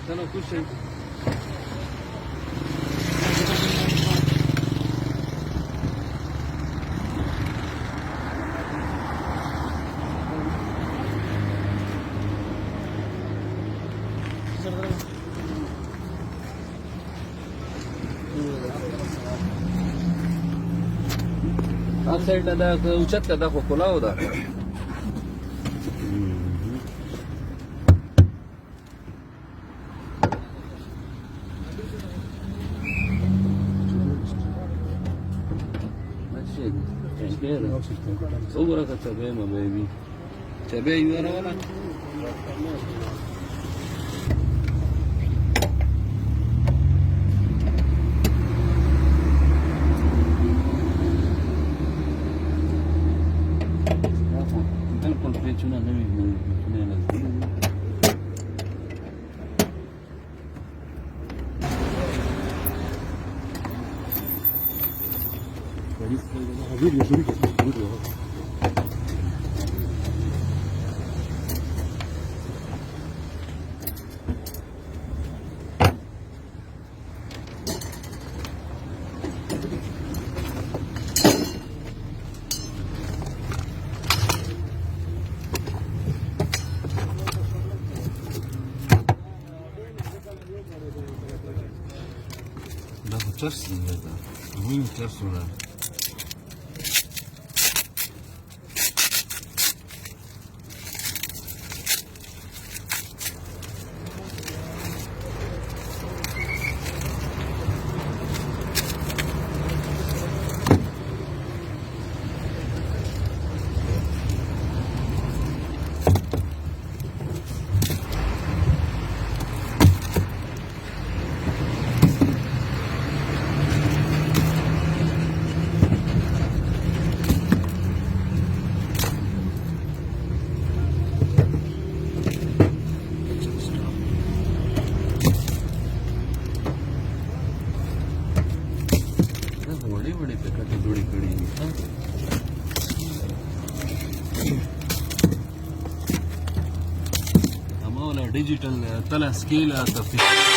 चलो खुश है साइड दा उचत का दाखव खोला होता صورة كتبين بيبي تبين يرى ولا بالكل بيتنا نبي من فيديو شريك فيديو ده ترسي هذا وين ترسو ده बड़ी प्रकार जोड़ी खड़ी हमारा डिजिटल तला स्केल आता